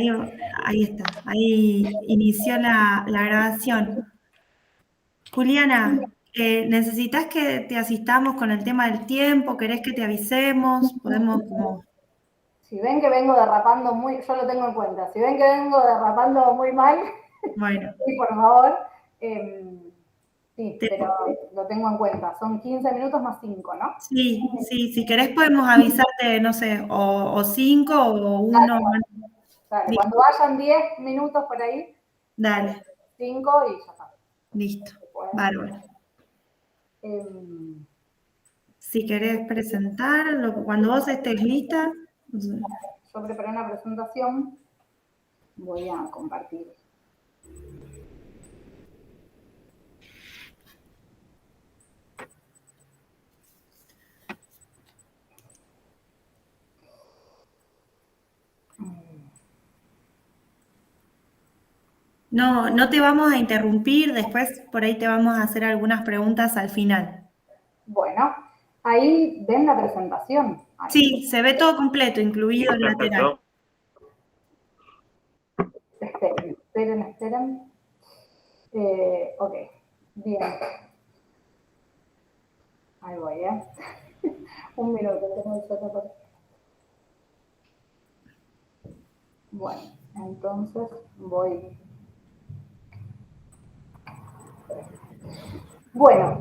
Ahí, ahí está, ahí inició la grabación. Juliana, ¿necesitas que te asistamos con el tema del tiempo? ¿Querés que te avisemos? Podemos como... Si ven que vengo derrapando yo lo tengo en cuenta, si ven que vengo derrapando muy mal, Bueno. sí, por favor, sí, pero lo tengo en cuenta. Son 15 minutos más 5, ¿no? Sí, sí, si querés podemos avisarte, no sé, o 5 o 1. Dale, cuando vayan 10 minutos por ahí, Dale. 5 y ya está. Listo, bárbaro. Si querés presentar, cuando vos estés lista. Yo preparé una presentación, voy a compartir. No, no te vamos a interrumpir, después por ahí te vamos a hacer algunas preguntas al final. Bueno, ahí ven la presentación. Ahí. Sí, se ve todo completo, incluido el lateral. Esperen. Ok, bien. Ahí voy, ¿eh? Un minuto, tengo el chat por... Bueno, entonces voy. Bueno,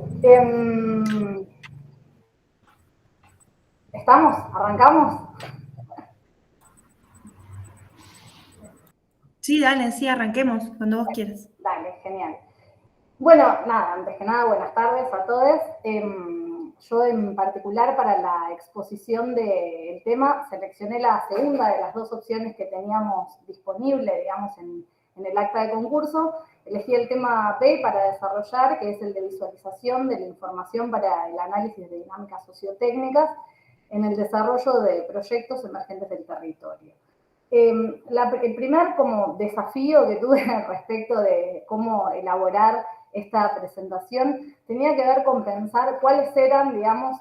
¿estamos? ¿Arrancamos? Sí, dale, sí, arranquemos, cuando vos quieras. Dale, genial. Bueno, nada, antes que nada, buenas tardes a todos. Yo en particular para la exposición del tema seleccioné la segunda de las dos opciones que teníamos disponible, digamos, en el acta de concurso. Elegí el tema B para desarrollar, que es el de visualización de la información para el análisis de dinámicas sociotécnicas en el desarrollo de proyectos emergentes del territorio. El primer como desafío que tuve respecto de cómo elaborar esta presentación tenía que ver con pensar cuáles eran, digamos,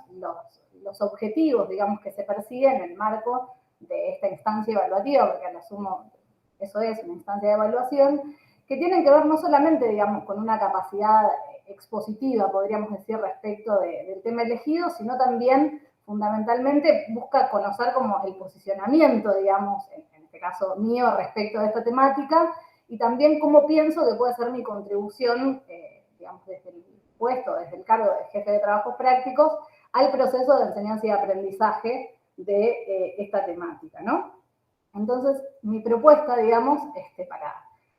los objetivos, digamos, que se persiguen en el marco de esta instancia evaluativa, porque al sumo eso es una instancia de evaluación, que tienen que ver no solamente, digamos, con una capacidad expositiva, podríamos decir, respecto del tema elegido, sino también, fundamentalmente, busca conocer como el posicionamiento, digamos, en este caso mío, respecto de esta temática, y también cómo pienso que puede ser mi contribución, digamos, desde el puesto, desde el cargo de jefe de trabajos prácticos, al proceso de enseñanza y aprendizaje de esta temática, ¿no? Entonces, mi propuesta, digamos,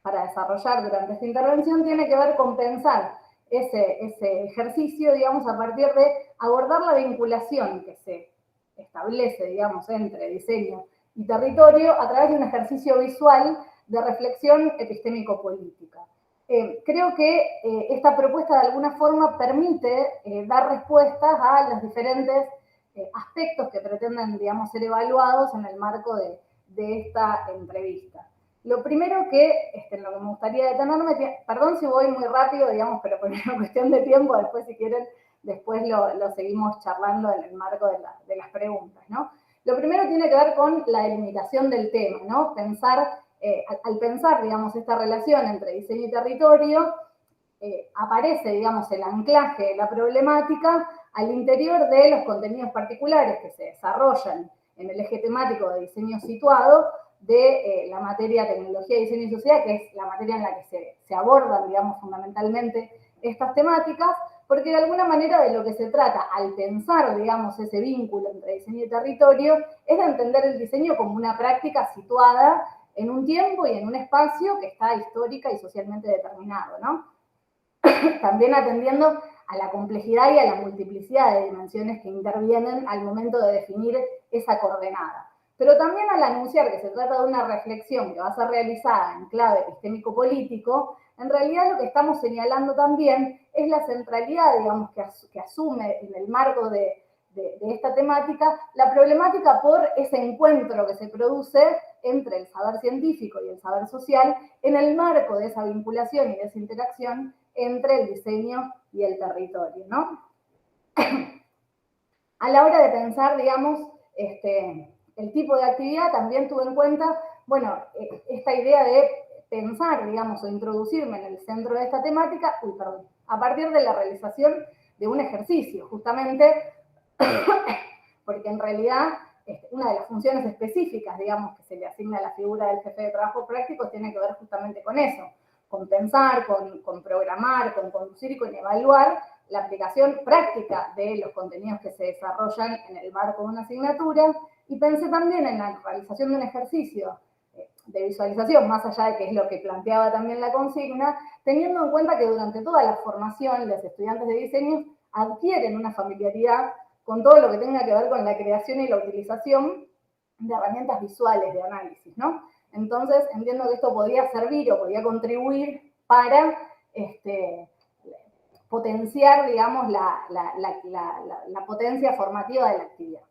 para desarrollar durante esta intervención tiene que ver con pensar ese ejercicio, digamos, a partir de abordar la vinculación que se establece, digamos, entre diseño y territorio a través de un ejercicio visual de reflexión epistémico-política. Creo que esta propuesta de alguna forma permite dar respuestas a los diferentes aspectos que pretenden, digamos, ser evaluados en el marco de esta entrevista. Lo primero que, en lo que me gustaría detenerme, perdón si voy muy rápido, digamos, pero por una cuestión de tiempo, después si quieren, después lo seguimos charlando en el marco de las preguntas, ¿no? Lo primero tiene que ver con la delimitación del tema, ¿no? Al pensar, digamos, esta relación entre diseño y territorio, aparece, digamos, el anclaje de la problemática al interior de los contenidos particulares que se desarrollan en el eje temático de diseño situado de la materia tecnología, diseño y sociedad, que es la materia en la que se abordan, digamos, fundamentalmente estas temáticas, porque de alguna manera de lo que se trata al pensar, digamos, ese vínculo entre diseño y territorio, es de entender el diseño como una práctica situada en un tiempo y en un espacio que está histórica y socialmente determinado, ¿no? También atendiendo a la complejidad y a la multiplicidad de dimensiones que intervienen al momento de definir esa coordenada. Pero también al anunciar que se trata de una reflexión que va a ser realizada en clave epistémico-político, en realidad lo que estamos señalando también es la centralidad, digamos, que asume en el marco de esta temática, la problemática por ese encuentro que se produce entre el saber científico y el saber social en el marco de esa vinculación y de esa interacción entre el diseño y el territorio, ¿no? A la hora de pensar, digamos, el tipo de actividad, también tuve en cuenta bueno, esta idea de pensar, digamos, o introducirme en el centro de esta temática, a partir de la realización de un ejercicio, justamente porque en realidad una de las funciones específicas, digamos, que se le asigna a la figura del jefe de trabajo práctico tiene que ver justamente con eso, con pensar, con programar, con conducir y con evaluar la aplicación práctica de los contenidos que se desarrollan en el marco de una asignatura, y pensé también en la realización de un ejercicio de visualización, más allá de que es lo que planteaba también la consigna, teniendo en cuenta que durante toda la formación los estudiantes de diseño adquieren una familiaridad con todo lo que tenga que ver con la creación y la utilización de herramientas visuales de análisis, ¿no? Entonces, entiendo que esto podía servir o podía contribuir para potenciar, digamos, la potencia formativa de la actividad.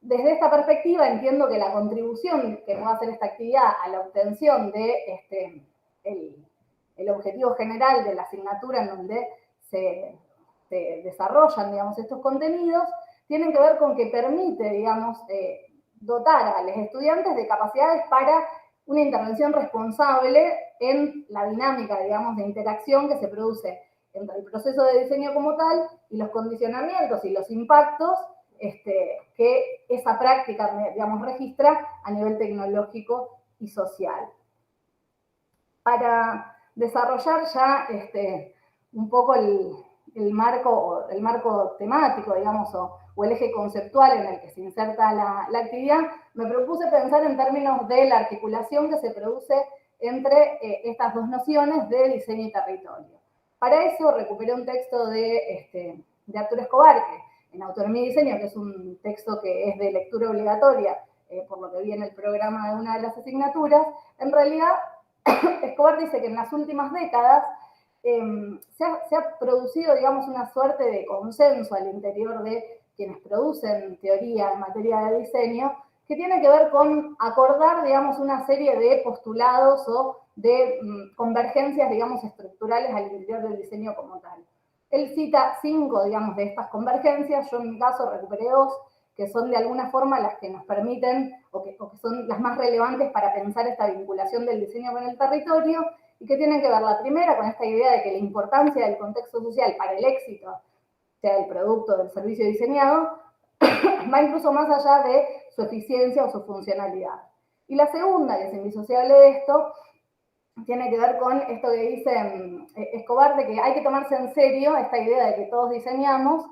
Desde esta perspectiva, entiendo que la contribución que puede hacer esta actividad a la obtención de el objetivo general de la asignatura en donde se desarrollan, digamos, estos contenidos, tienen que ver con que permite, digamos, dotar a los estudiantes de capacidades para una intervención responsable en la dinámica, digamos, de interacción que se produce entre el proceso de diseño como tal y los condicionamientos y los impactos que esa práctica, digamos, registra a nivel tecnológico y social. Para desarrollar ya un poco el marco temático, digamos, o el eje conceptual en el que se inserta la actividad, me propuse pensar en términos de la articulación que se produce entre estas dos nociones de diseño y territorio. Para eso recuperé un texto de Arturo Escobar, que en Autonomía y Diseño, que es un texto que es de lectura obligatoria, por lo que vi en el programa de una de las asignaturas. En realidad, Escobar dice que en las últimas décadas se ha producido, digamos, una suerte de consenso al interior de quienes producen teoría en materia de diseño, que tiene que ver con acordar, digamos, una serie de postulados o de convergencias, digamos, estructurales al interior del diseño como tal. Él cita 5, digamos, de estas convergencias. Yo en mi caso recuperé 2, que son de alguna forma las que nos permiten, o que son las más relevantes para pensar esta vinculación del diseño con el territorio, y que tienen que ver la primera con esta idea de que la importancia del contexto social para el éxito, sea el producto del servicio diseñado, va incluso más allá de su eficiencia o su funcionalidad. Y la segunda, que es indisociable de esto, tiene que ver con esto que dice Escobar, de que hay que tomarse en serio esta idea de que todos diseñamos,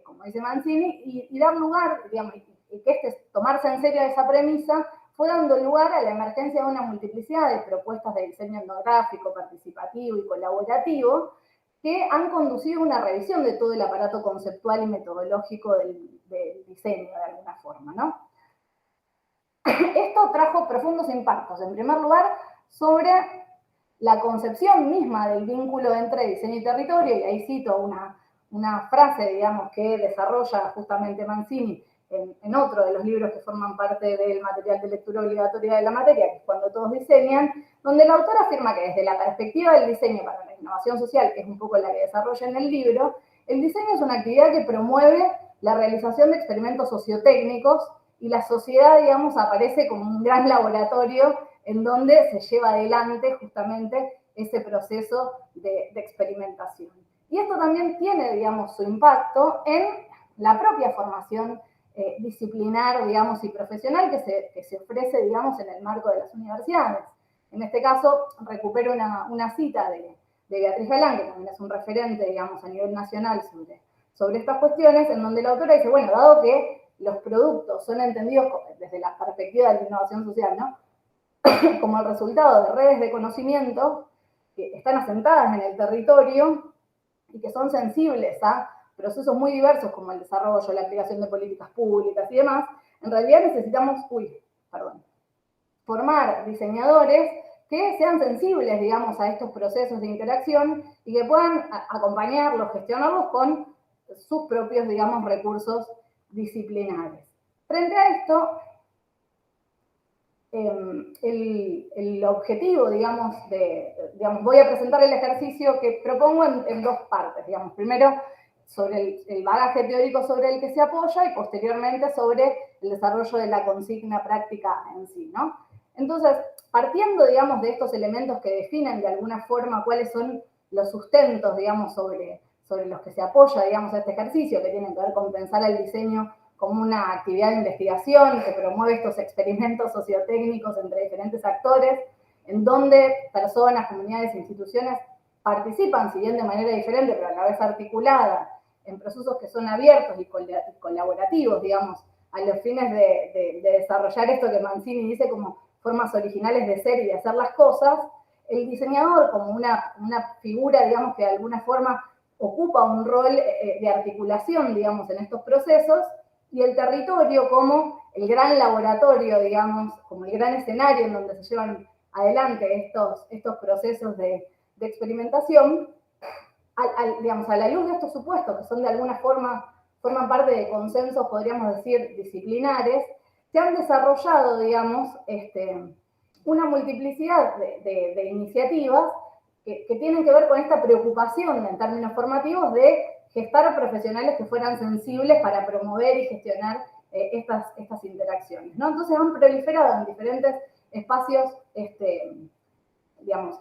como dice Mancini, y dar lugar, digamos, y que tomarse en serio esa premisa fue dando lugar a la emergencia de una multiplicidad de propuestas de diseño etnográfico, participativo y colaborativo, que han conducido a una revisión de todo el aparato conceptual y metodológico del diseño, de alguna forma, ¿no? Esto trajo profundos impactos, en primer lugar, sobre la concepción misma del vínculo entre diseño y territorio, y ahí cito una frase, digamos, que desarrolla justamente Mancini en otro de los libros que forman parte del material de lectura obligatoria de la materia, que es Cuando todos diseñan, donde el autor afirma que desde la perspectiva del diseño para la innovación social, que es un poco la que desarrolla en el libro, el diseño es una actividad que promueve la realización de experimentos sociotécnicos, y la sociedad, digamos, aparece como un gran laboratorio en donde se lleva adelante justamente ese proceso de experimentación. Y esto también tiene, digamos, su impacto en la propia formación disciplinar, digamos, y profesional que se ofrece, digamos, en el marco de las universidades. En este caso, recupero una cita de Beatriz Galán, que también es un referente, digamos, a nivel nacional sobre estas cuestiones, en donde la autora dice, bueno, dado que los productos son entendidos desde la perspectiva de la innovación social, ¿no? Como el resultado de redes de conocimiento que están asentadas en el territorio y que son sensibles a procesos muy diversos como el desarrollo, la aplicación de políticas públicas y demás, en realidad necesitamos, formar diseñadores que sean sensibles, digamos, a estos procesos de interacción y que puedan acompañarlos, gestionarlos con sus propios, digamos, recursos disciplinares. Frente a esto, el objetivo, digamos, voy a presentar el ejercicio que propongo en 2 partes, digamos. Primero, sobre el bagaje teórico sobre el que se apoya y posteriormente sobre el desarrollo de la consigna práctica en sí, ¿no? Entonces, partiendo, digamos, de estos elementos que definen de alguna forma cuáles son los sustentos, digamos, sobre los que se apoya, digamos, este ejercicio, que tienen que ver con pensar el diseño como una actividad de investigación que promueve estos experimentos sociotécnicos entre diferentes actores, en donde personas, comunidades e instituciones participan, si bien de manera diferente, pero a la vez articulada, en procesos que son abiertos y colaborativos, digamos, a los fines de desarrollar esto que Mancini dice como formas originales de ser y de hacer las cosas. El diseñador como una figura, digamos, que de alguna forma ocupa un rol de articulación, digamos, en estos procesos, y el territorio como el gran laboratorio, digamos, como el gran escenario en donde se llevan adelante estos procesos de experimentación, digamos, a la luz de estos supuestos, que son de alguna forma, forman parte de consensos, podríamos decir, disciplinares, se han desarrollado, digamos, una multiplicidad de iniciativas que tienen que ver con esta preocupación en términos formativos de gestar profesionales que fueran sensibles para promover y gestionar estas interacciones, ¿no? Entonces han proliferado en diferentes espacios, digamos,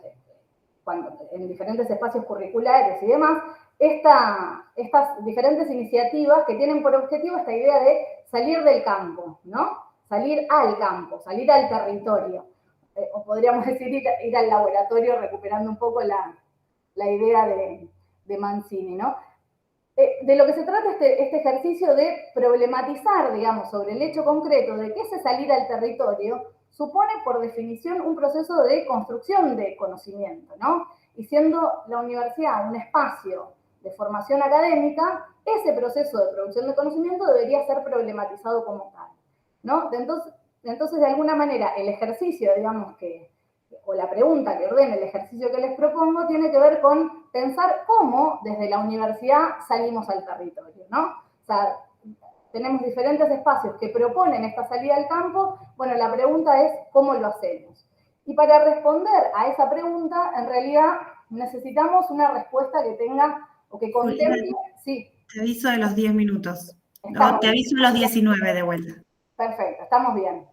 en diferentes espacios curriculares y demás, estas diferentes iniciativas que tienen por objetivo esta idea de salir del campo, ¿no? Salir al campo, salir al territorio. O podríamos decir ir al laboratorio, recuperando un poco la idea de Mancini, ¿no? De lo que se trata este ejercicio de problematizar, digamos, sobre el hecho concreto de que ese salir al territorio supone, por definición, un proceso de construcción de conocimiento, ¿no? Y siendo la universidad un espacio de formación académica, ese proceso de producción de conocimiento debería ser problematizado como tal, ¿no? Entonces, de alguna manera, el ejercicio, digamos, o la pregunta que ordena el ejercicio que les propongo tiene que ver con pensar cómo desde la universidad salimos al territorio, ¿no? O sea, tenemos diferentes espacios que proponen esta salida al campo. Bueno, la pregunta es cómo lo hacemos. Y para responder a esa pregunta, en realidad necesitamos una respuesta que tenga o que contemple. Sí. Te aviso de los 10 minutos. No, te aviso de los 19 de vuelta. Perfecto, estamos bien.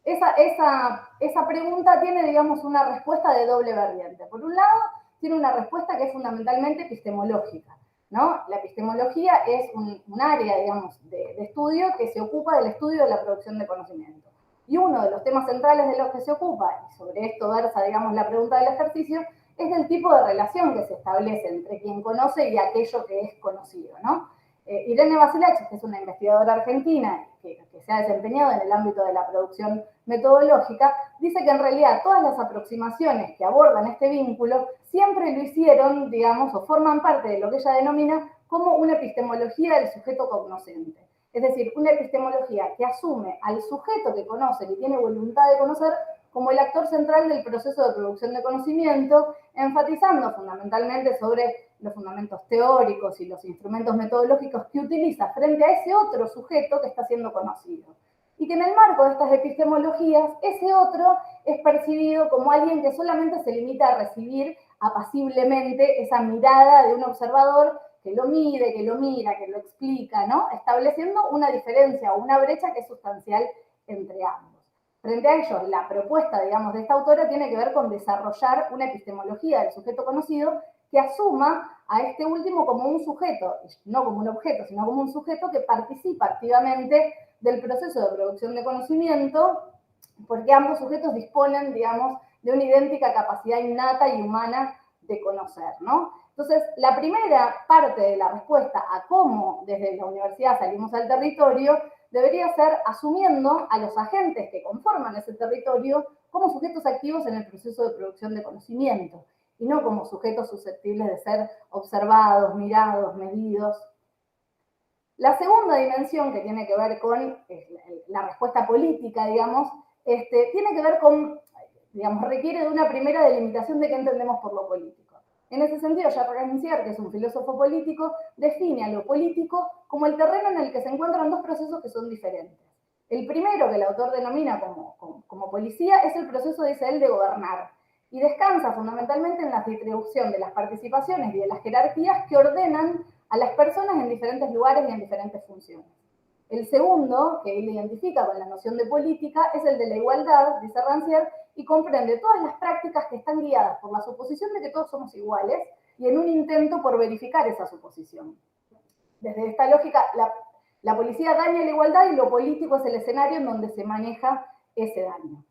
Esa pregunta tiene, digamos, una respuesta de doble vertiente. Por un lado, tiene una respuesta que es fundamentalmente epistemológica, ¿no? La epistemología es un área, digamos, de estudio que se ocupa del estudio de la producción de conocimiento. Y uno de los temas centrales de los que se ocupa, y sobre esto versa, digamos, la pregunta del ejercicio, es del tipo de relación que se establece entre quien conoce y aquello que es conocido, ¿no? Irene Basilachis, que es una investigadora argentina que se ha desempeñado en el ámbito de la producción metodológica, dice que en realidad todas las aproximaciones que abordan este vínculo siempre lo hicieron, digamos, o forman parte de lo que ella denomina como una epistemología del sujeto cognoscente. Es decir, una epistemología que asume al sujeto que conoce, que tiene voluntad de conocer, como el actor central del proceso de producción de conocimiento, enfatizando fundamentalmente sobre los fundamentos teóricos y los instrumentos metodológicos que utiliza frente a ese otro sujeto que está siendo conocido. Y que en el marco de estas epistemologías, ese otro es percibido como alguien que solamente se limita a recibir apaciblemente esa mirada de un observador que lo mide, que lo mira, que lo explica, ¿no? Estableciendo una diferencia o una brecha que es sustancial entre ambos. Frente a ello, la propuesta, digamos, de esta autora tiene que ver con desarrollar una epistemología del sujeto conocido que asuma a este último como un sujeto, no como un objeto, sino como un sujeto que participa activamente del proceso de producción de conocimiento, porque ambos sujetos disponen, digamos, de una idéntica capacidad innata y humana de conocer, ¿no? Entonces, la primera parte de la respuesta a cómo desde la universidad salimos al territorio debería ser asumiendo a los agentes que conforman ese territorio como sujetos activos en el proceso de producción de conocimiento y no como sujetos susceptibles de ser observados, mirados, medidos. La segunda dimensión que tiene que ver con la respuesta política, digamos, tiene que ver con, digamos, requiere de una primera delimitación de qué entendemos por lo político. En ese sentido, Jacques Rancière, que es un filósofo político, define a lo político como el terreno en el que se encuentran dos procesos que son diferentes. El primero, que el autor denomina como policía, es el proceso, dice él, de gobernar, y descansa fundamentalmente en la distribución de las participaciones y de las jerarquías que ordenan a las personas en diferentes lugares y en diferentes funciones. El segundo, que él identifica con la noción de política, es el de la igualdad, dice Rancière, y comprende todas las prácticas que están guiadas por la suposición de que todos somos iguales y en un intento por verificar esa suposición. Desde esta lógica, la policía daña la igualdad y lo político es el escenario en donde se maneja ese daño.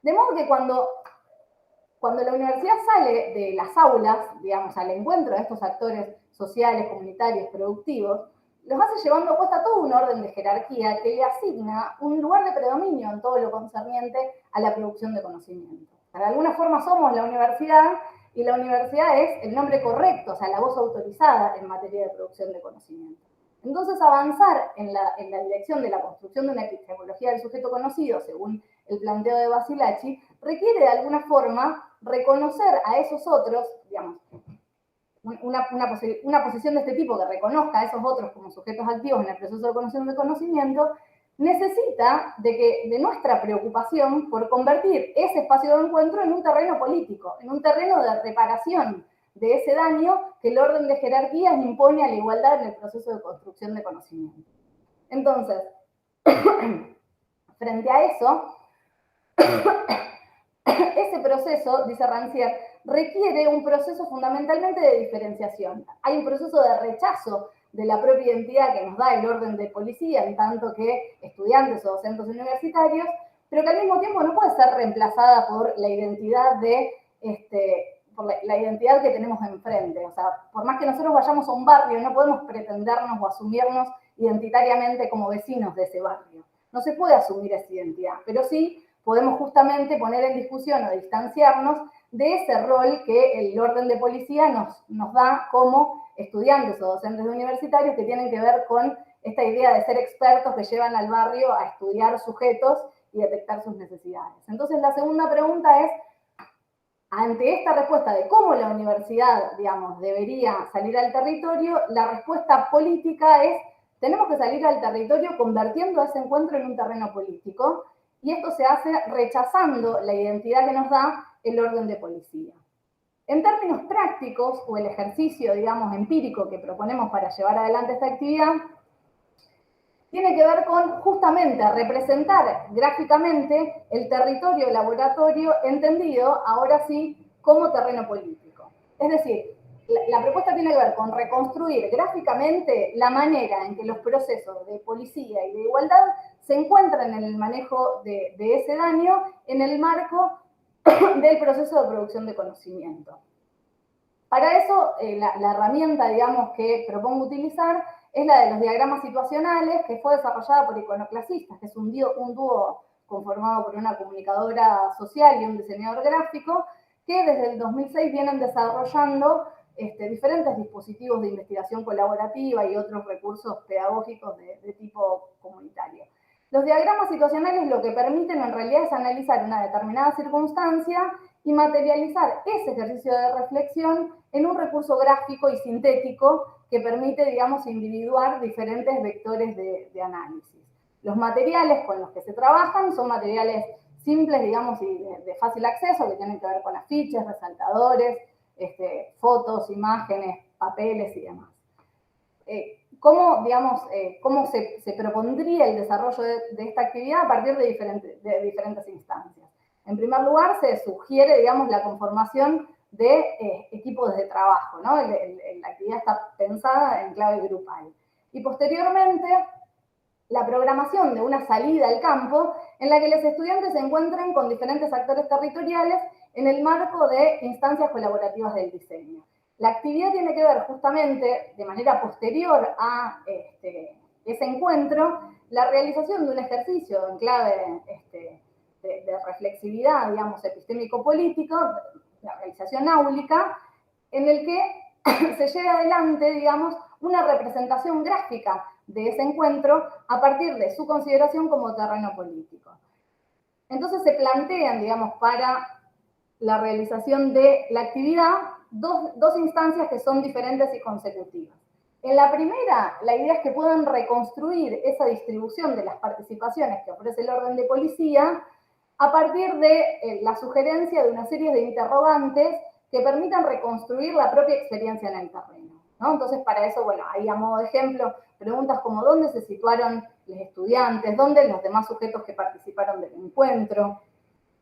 De modo que cuando la universidad sale de las aulas, digamos, al encuentro de estos actores sociales, comunitarios, productivos, los hace llevando a cuenta todo un orden de jerarquía que le asigna un lugar de predominio en todo lo concerniente a la producción de conocimiento. De alguna forma somos la universidad y la universidad es el nombre correcto, o sea, la voz autorizada en materia de producción de conocimiento. Entonces, avanzar en la dirección de la construcción de una epistemología del sujeto conocido, según el planteo de Basilacci, requiere de alguna forma reconocer a esos otros, digamos, una posición de este tipo que reconozca a esos otros como sujetos activos en el proceso de construcción de conocimiento, necesita de nuestra preocupación por convertir ese espacio de encuentro en un terreno político, en un terreno de reparación de ese daño que el orden de jerarquías impone a la igualdad en el proceso de construcción de conocimiento. Entonces, frente a eso, ese proceso, dice Rancière, requiere un proceso fundamentalmente de diferenciación. Hay un proceso de rechazo de la propia identidad que nos da el orden de policía, en tanto que estudiantes o docentes universitarios, pero que al mismo tiempo no puede ser reemplazada por la identidad por la identidad que tenemos enfrente. O sea, por más que nosotros vayamos a un barrio, no podemos pretendernos o asumirnos identitariamente como vecinos de ese barrio. No se puede asumir esa identidad, pero sí podemos justamente poner en discusión o distanciarnos de ese rol que el orden de policía nos da como estudiantes o docentes universitarios que tienen que ver con esta idea de ser expertos que llevan al barrio a estudiar sujetos y detectar sus necesidades. Entonces, la segunda pregunta es, ante esta respuesta de cómo la universidad, digamos, debería salir al territorio, la respuesta política es, tenemos que salir al territorio convirtiendo ese encuentro en un terreno político, y esto se hace rechazando la identidad que nos da el orden de policía. En términos prácticos, o el ejercicio, digamos, empírico que proponemos para llevar adelante esta actividad, tiene que ver con justamente representar gráficamente el territorio laboratorio entendido, ahora sí, como terreno político. Es decir, la propuesta tiene que ver con reconstruir gráficamente la manera en que los procesos de policía y de igualdad se encuentran en el manejo de ese daño en el marco del proceso de producción de conocimiento. Para eso, la herramienta, digamos, que propongo utilizar es la de los diagramas situacionales, que fue desarrollada por Iconoclasistas, que es un dúo conformado por una comunicadora social y un diseñador gráfico, que desde el 2006 vienen desarrollando diferentes dispositivos de investigación colaborativa y otros recursos pedagógicos de tipo comunitario. Los diagramas situacionales lo que permiten en realidad es analizar una determinada circunstancia y materializar ese ejercicio de reflexión en un recurso gráfico y sintético que permite, digamos, individuar diferentes vectores de análisis. Los materiales con los que se trabajan son materiales simples, digamos, y de fácil acceso, que tienen que ver con afiches, resaltadores, fotos, imágenes, papeles y demás. ¿Cómo se propondría el desarrollo de esta actividad a partir de diferentes instancias? En primer lugar, se sugiere, digamos, la conformación de equipos de trabajo, ¿no? La actividad está pensada en clave grupal. Y posteriormente, la programación de una salida al campo en la que los estudiantes se encuentren con diferentes actores territoriales en el marco de instancias colaborativas del diseño. La actividad tiene que ver justamente, de manera posterior a ese encuentro, la realización de un ejercicio en clave de reflexividad, digamos, epistémico-político, la realización áulica, en el que se lleva adelante, digamos, una representación gráfica de ese encuentro a partir de su consideración como terreno político. Entonces se plantean, digamos, para la realización de la actividad dos instancias que son diferentes y consecutivas. En la primera, la idea es que puedan reconstruir esa distribución de las participaciones que ofrece el orden de policía a partir de la sugerencia de una serie de interrogantes que permitan reconstruir la propia experiencia en el terreno, ¿no? Entonces, para eso, bueno, ahí a modo de ejemplo, preguntas como ¿dónde se situaron estudiantes, dónde los demás sujetos que participaron del encuentro,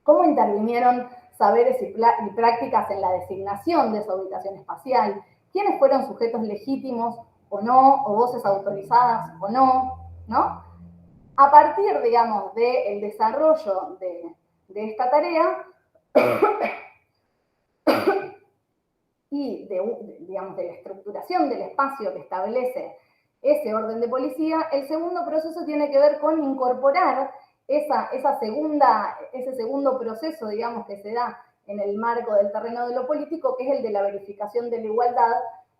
cómo intervinieron saberes y prácticas en la designación de esa ubicación espacial, quiénes fueron sujetos legítimos o no, o voces autorizadas o no, ¿no? A partir, digamos, del desarrollo de esta tarea y digamos, de la estructuración del espacio que establece ese orden de policía, el segundo proceso tiene que ver con incorporar ese segundo proceso, digamos, que se da en el marco del terreno de lo político, que es el de la verificación de la igualdad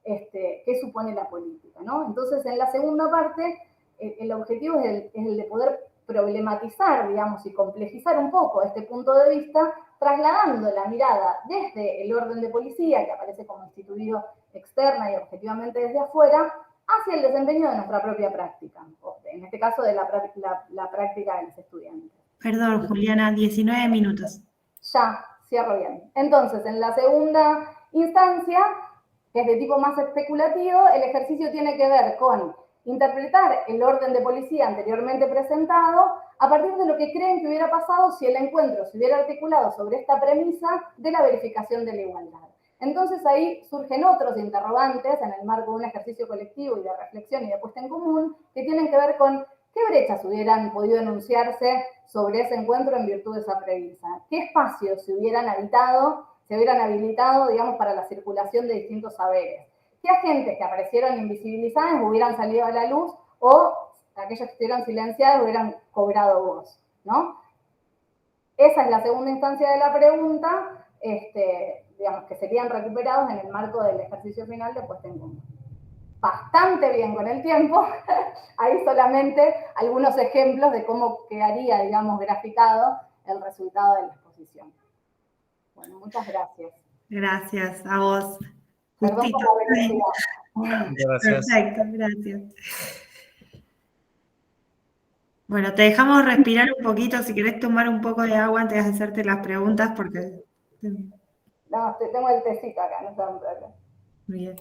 que supone la política, ¿no? Entonces, en la segunda parte, el objetivo es el de poder problematizar, digamos, y complejizar un poco este punto de vista, trasladando la mirada desde el orden de policía, que aparece como instituido externa y objetivamente desde afuera, hacia el desempeño de nuestra propia práctica, en este caso de la práctica de los estudiantes. Perdón, Juliana, 19 minutos. Ya, cierro bien. Entonces, en la segunda instancia, que es de tipo más especulativo, el ejercicio tiene que ver con interpretar el orden de policía anteriormente presentado a partir de lo que creen que hubiera pasado si el encuentro se hubiera articulado sobre esta premisa de la verificación de la igualdad. Entonces ahí surgen otros interrogantes en el marco de un ejercicio colectivo y de reflexión y de puesta en común que tienen que ver con qué brechas hubieran podido enunciarse sobre ese encuentro en virtud de esa premisa, qué espacios se hubieran habilitado, digamos, para la circulación de distintos saberes, qué agentes que aparecieron invisibilizados hubieran salido a la luz o aquellos que estuvieron silenciados hubieran cobrado voz, ¿no? Esa es la segunda instancia de la pregunta, digamos, que serían recuperados en el marco del ejercicio final de puesta en común. Bastante bien con el tiempo, hay solamente algunos ejemplos de cómo quedaría, digamos, graficado el resultado de la exposición. Bueno, muchas gracias. Gracias a vos. Perdón por la velocidad. Gracias. Perfecto, gracias. Bueno, te dejamos respirar un poquito, si querés tomar un poco de agua antes de hacerte las preguntas, porque... No, tengo el tecito acá, no está un problema. Bien.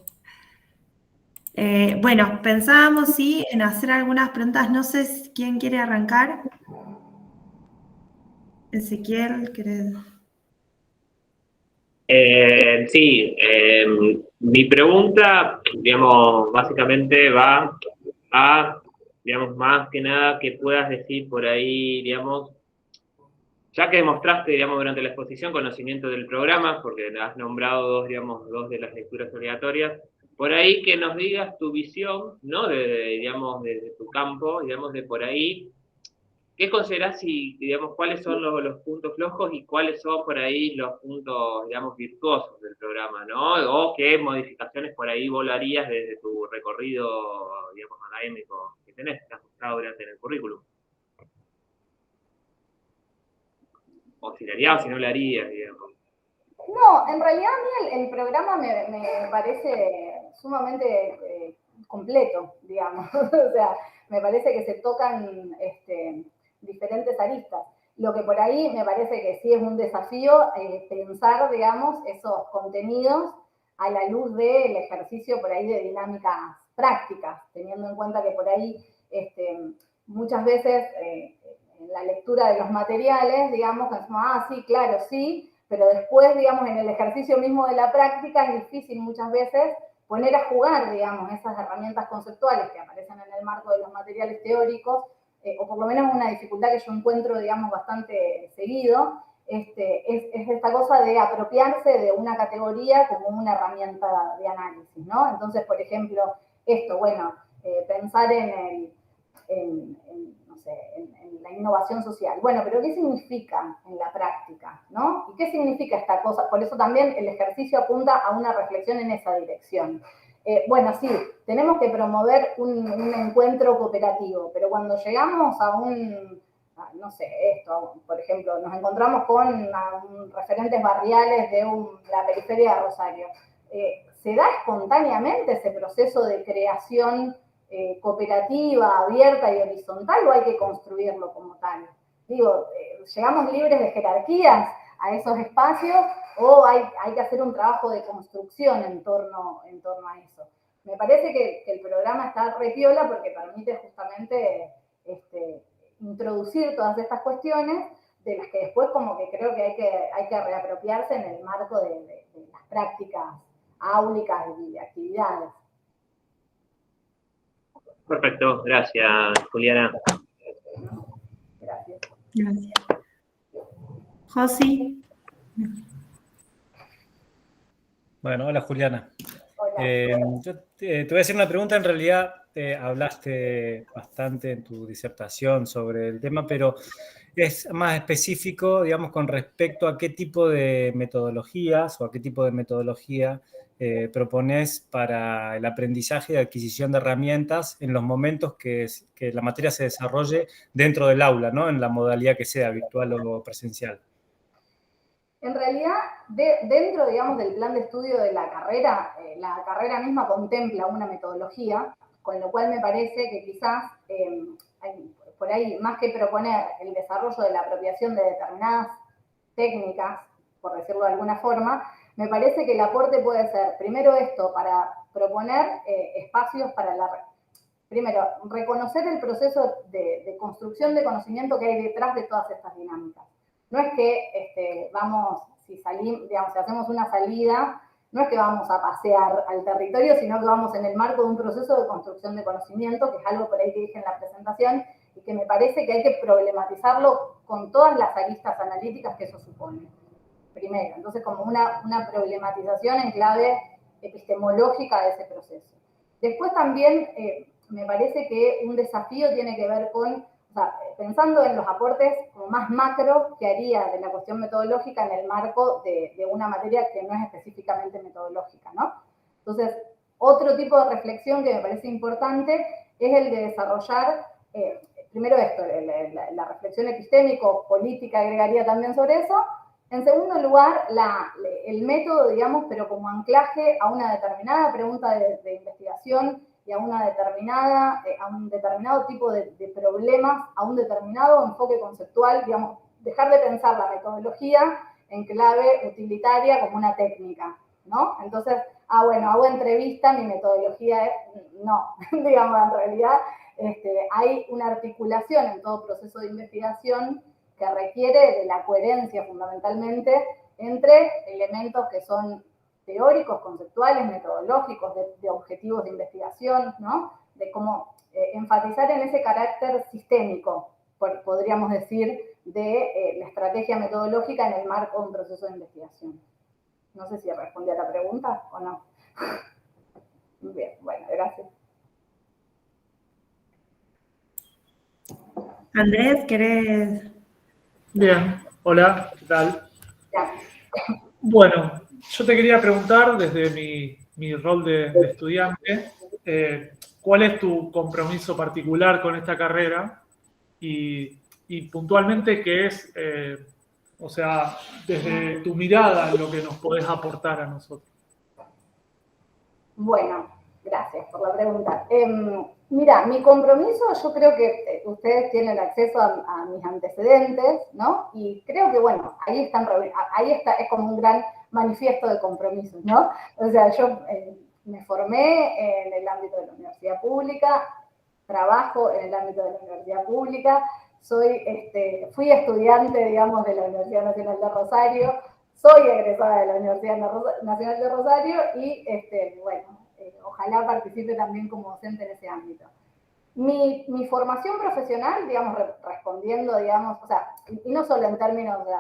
Bueno, pensábamos sí en hacer algunas preguntas. No sé quién quiere arrancar. Ezequiel, ¿querés? Sí, mi pregunta, digamos, básicamente va a, digamos, más que nada que puedas decir por ahí, digamos, ya que demostraste, digamos, durante la exposición conocimiento del programa, porque has nombrado dos de las lecturas obligatorias, por ahí que nos digas tu visión, ¿no? Digamos, de tu campo, digamos, de por ahí, ¿qué considerás digamos, cuáles son los puntos flojos y cuáles son por ahí los puntos, digamos, virtuosos del programa, ¿no? O qué modificaciones por ahí volarías desde tu recorrido, digamos, académico que tenés, que has mostrado durante el currículum? O si le harías o si no le harías, digamos. No, en realidad a mí el programa me parece sumamente completo, digamos. O sea, me parece que se tocan diferentes aristas. Lo que por ahí me parece que sí es un desafío pensar, digamos, esos contenidos a la luz del ejercicio por ahí de dinámicas prácticas, teniendo en cuenta que por ahí muchas veces en la lectura de los materiales, digamos, decimos, sí, claro, sí, pero después, digamos, en el ejercicio mismo de la práctica es difícil muchas veces poner a jugar, digamos, esas herramientas conceptuales que aparecen en el marco de los materiales teóricos, o por lo menos una dificultad que yo encuentro, digamos, bastante seguido, es esta cosa de apropiarse de una categoría como una herramienta de análisis, ¿no? Entonces, por ejemplo, pensar en la innovación social. Bueno, pero ¿qué significa en la práctica, no? ¿Y qué significa esta cosa? Por eso también el ejercicio apunta a una reflexión en esa dirección. Bueno, sí, tenemos que promover un encuentro cooperativo, pero cuando llegamos a por ejemplo, nos encontramos con referentes barriales de la periferia de Rosario. ¿Se da espontáneamente ese proceso de creación cooperativa, abierta y horizontal, o hay que construirlo como tal? Digo, ¿llegamos libres de jerarquías a esos espacios o hay que hacer un trabajo de construcción en torno a eso? Me parece que el programa está re piola porque permite justamente introducir todas estas cuestiones, de las que después como que creo que hay que reapropiarse en el marco de las prácticas áulicas y de actividades. Perfecto, gracias, Juliana. Gracias. Gracias. Josi. Bueno, hola Juliana. Hola. Yo te voy a hacer una pregunta. En realidad hablaste bastante en tu disertación sobre el tema, pero es más específico, digamos, con respecto a qué tipo de metodologías o a qué tipo de metodología propones para el aprendizaje y adquisición de herramientas en los momentos que la materia se desarrolle dentro del aula, ¿no? En la modalidad que sea, virtual o presencial. En realidad, dentro, digamos, del plan de estudio de la carrera misma contempla una metodología, con lo cual me parece que quizás, por ahí, más que proponer el desarrollo de la apropiación de determinadas técnicas, por decirlo de alguna forma, me parece que el aporte puede ser, primero esto, para proponer espacios para primero, reconocer el proceso de construcción de conocimiento que hay detrás de todas estas dinámicas. No es que si hacemos una salida, no es que vamos a pasear al territorio, sino que vamos en el marco de un proceso de construcción de conocimiento, que es algo por ahí que dije en la presentación, y que me parece que hay que problematizarlo con todas las aristas analíticas que eso supone. Primero, entonces como una problematización en clave epistemológica de ese proceso. Después también me parece que un desafío tiene que ver con, pensando en los aportes como más macro que haría de la cuestión metodológica en el marco de una materia que no es específicamente metodológica, ¿no? Entonces, otro tipo de reflexión que me parece importante es el de desarrollar, primero esto, la reflexión epistémico-política agregaría también sobre eso. En segundo lugar, el método, digamos, pero como anclaje a una determinada pregunta de investigación y a un determinado tipo de problemas, a un determinado enfoque conceptual, digamos, dejar de pensar la metodología en clave utilitaria como una técnica, ¿no? Entonces, bueno, hago entrevista, mi metodología es, no, digamos, en realidad hay una articulación en todo proceso de investigación que requiere de la coherencia fundamentalmente entre elementos que son teóricos, conceptuales, metodológicos, de objetivos de investigación, ¿no? De cómo enfatizar en ese carácter sistémico, podríamos decir, de la estrategia metodológica en el marco de un proceso de investigación. No sé si respondí a la pregunta o no. Bien, bueno, gracias. Andrés, ¿querés? Bien, hola, ¿qué tal? Ya. Bueno, yo te quería preguntar desde mi rol de estudiante, ¿cuál es tu compromiso particular con esta carrera? Y puntualmente, ¿qué es, desde tu mirada, lo que nos podés aportar a nosotros? Bueno, gracias por la pregunta. Mira, mi compromiso, yo creo que ustedes tienen acceso a mis antecedentes, ¿no? Y creo que, bueno, ahí está, es como un gran manifiesto de compromisos, ¿no? O sea, yo me formé en el ámbito de la universidad pública, trabajo en el ámbito de la universidad pública, fui estudiante, digamos, de la Universidad Nacional de Rosario, soy egresada de la Universidad Nacional de Rosario y, ojalá participe también como docente en ese ámbito. Mi formación profesional, digamos, respondiendo, digamos, o sea, y no solo en términos de,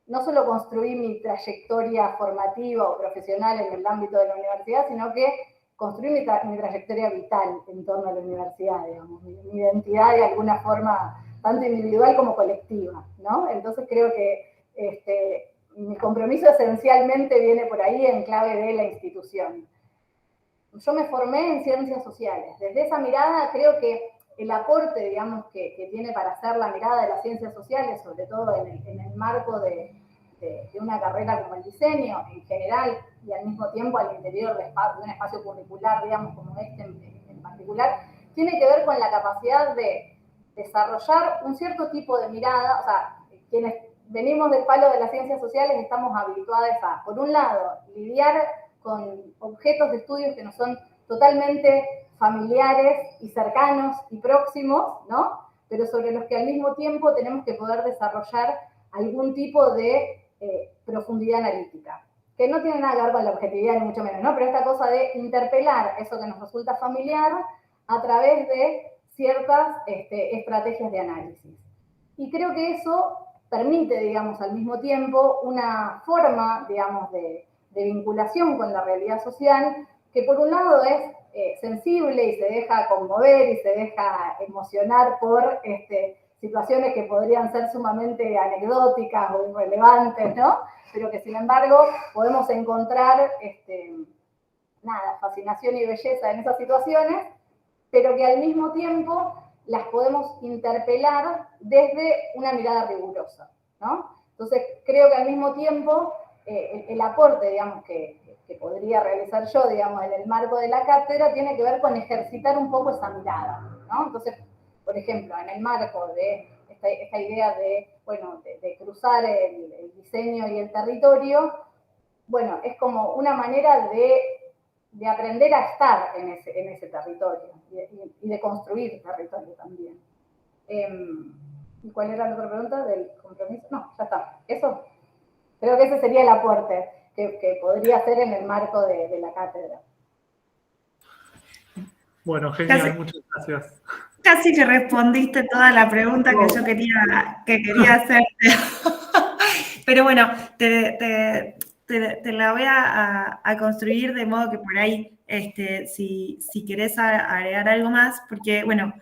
no solo construí mi trayectoria formativa o profesional en el ámbito de la universidad, sino que construí mi trayectoria vital en torno a la universidad, digamos, mi identidad de alguna forma, tanto individual como colectiva, ¿no? Entonces creo que mi compromiso esencialmente viene por ahí en clave de la institución. Yo me formé en ciencias sociales. Desde esa mirada creo que el aporte, digamos, que tiene para hacer la mirada de las ciencias sociales, sobre todo en el marco de una carrera como el diseño en general y al mismo tiempo al interior de un espacio curricular, digamos, como este en particular, tiene que ver con la capacidad de desarrollar un cierto tipo de mirada. O sea, quienes venimos del palo de las ciencias sociales estamos habituados a, por un lado, lidiar con objetos de estudios que nos son totalmente familiares y cercanos y próximos, ¿no? Pero sobre los que al mismo tiempo tenemos que poder desarrollar algún tipo de profundidad analítica, que no tiene nada que ver con la objetividad ni mucho menos, ¿no? Pero esta cosa de interpelar eso que nos resulta familiar a través de ciertas estrategias de análisis. Y creo que eso permite, digamos, al mismo tiempo una forma, digamos, de vinculación con la realidad social, que por un lado es sensible y se deja conmover y se deja emocionar por situaciones que podrían ser sumamente anecdóticas o irrelevantes, ¿no? Pero que sin embargo podemos encontrar fascinación y belleza en esas situaciones, pero que al mismo tiempo las podemos interpelar desde una mirada rigurosa, ¿no? Entonces creo que al mismo tiempo el aporte, digamos, que podría realizar yo, digamos, en el marco de la cátedra tiene que ver con ejercitar un poco esa mirada, ¿no? Entonces, por ejemplo, en el marco de esta idea de, bueno, de cruzar el diseño y el territorio, bueno, es como una manera de aprender a estar en ese territorio y de construir territorio también. ¿Y cuál era la otra pregunta del compromiso? No, ya está. Eso, creo que ese sería el aporte que podría hacer en el marco de la cátedra. Bueno, genial, muchas gracias. Casi que respondiste toda la pregunta que yo quería hacerte. Pero bueno, te la voy a construir de modo que por ahí, si querés agregar algo más, porque bueno,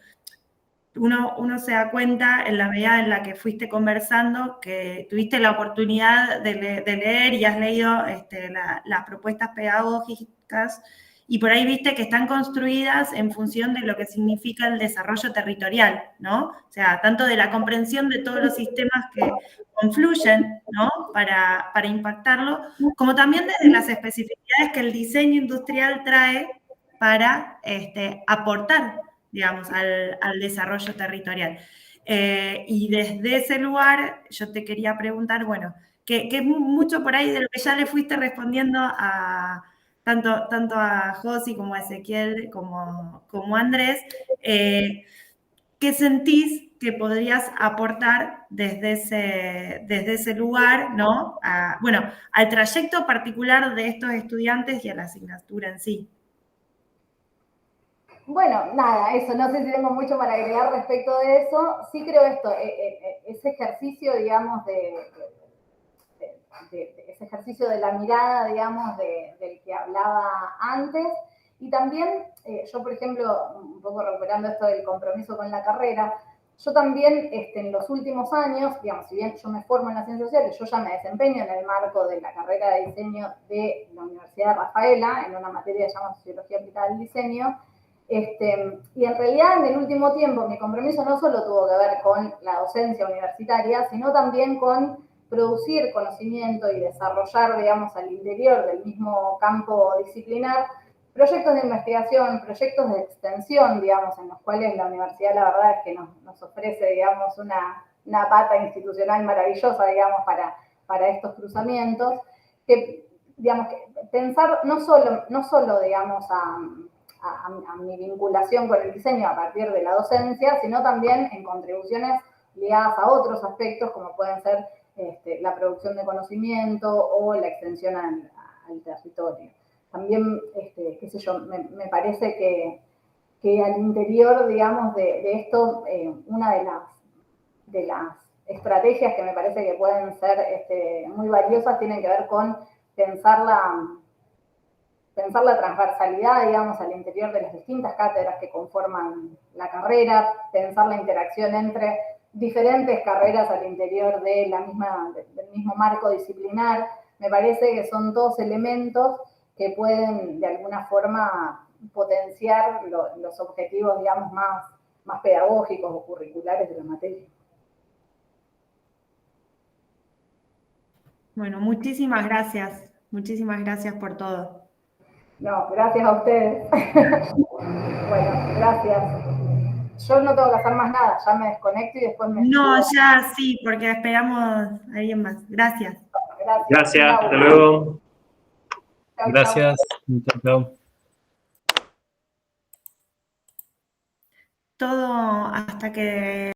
uno se da cuenta en la medida en la que fuiste conversando que tuviste la oportunidad de leer y has leído las propuestas pedagógicas y por ahí viste que están construidas en función de lo que significa el desarrollo territorial, ¿no? O sea, tanto de la comprensión de todos los sistemas que confluyen, ¿no? Para impactarlo, como también desde las especificidades que el diseño industrial trae para aportar, digamos, al desarrollo territorial. Y desde ese lugar yo te quería preguntar, bueno, que es mucho por ahí de lo que ya le fuiste respondiendo tanto a Josi como a Ezequiel como a Andrés, ¿qué sentís que podrías aportar desde ese lugar, ¿no? Bueno, al trayecto particular de estos estudiantes y a la asignatura en sí? Bueno, nada, eso, no sé si tengo mucho para agregar respecto de eso. Sí creo esto, ese ejercicio, digamos, ese ejercicio de la mirada, digamos, del que hablaba antes. Y también, yo, por ejemplo, un poco recuperando esto del compromiso con la carrera, yo también, en los últimos años, digamos, si bien yo me formo en las ciencias sociales, yo ya me desempeño en el marco de la carrera de diseño de la Universidad de Rafaela, en una materia que se llama Sociología Aplicada al Diseño, y en realidad en el último tiempo mi compromiso no solo tuvo que ver con la docencia universitaria, sino también con producir conocimiento y desarrollar, digamos, al interior del mismo campo disciplinar, proyectos de investigación, proyectos de extensión, digamos, en los cuales la universidad la verdad es que nos ofrece, digamos, una pata institucional maravillosa, digamos, para estos cruzamientos, que, digamos, que pensar no solo digamos, a mi vinculación con el diseño a partir de la docencia, sino también en contribuciones ligadas a otros aspectos, como pueden ser la producción de conocimiento o la extensión al territorio. También, qué sé yo, me parece que al interior, digamos, de esto, una de las estrategias que me parece que pueden ser muy valiosas tienen que ver con pensar la transversalidad, digamos, al interior de las distintas cátedras que conforman la carrera, pensar la interacción entre diferentes carreras al interior del mismo marco disciplinar. Me parece que son todos elementos que pueden, de alguna forma, potenciar los objetivos, digamos, más pedagógicos o curriculares de la materia. Bueno, muchísimas gracias por todo. No, gracias a ustedes. Bueno, gracias. Yo no tengo que hacer más nada, ya me desconecto y después me... No, ya sí, porque esperamos a alguien más. Gracias. Gracias, hasta luego. Gracias. Chao. todo hasta que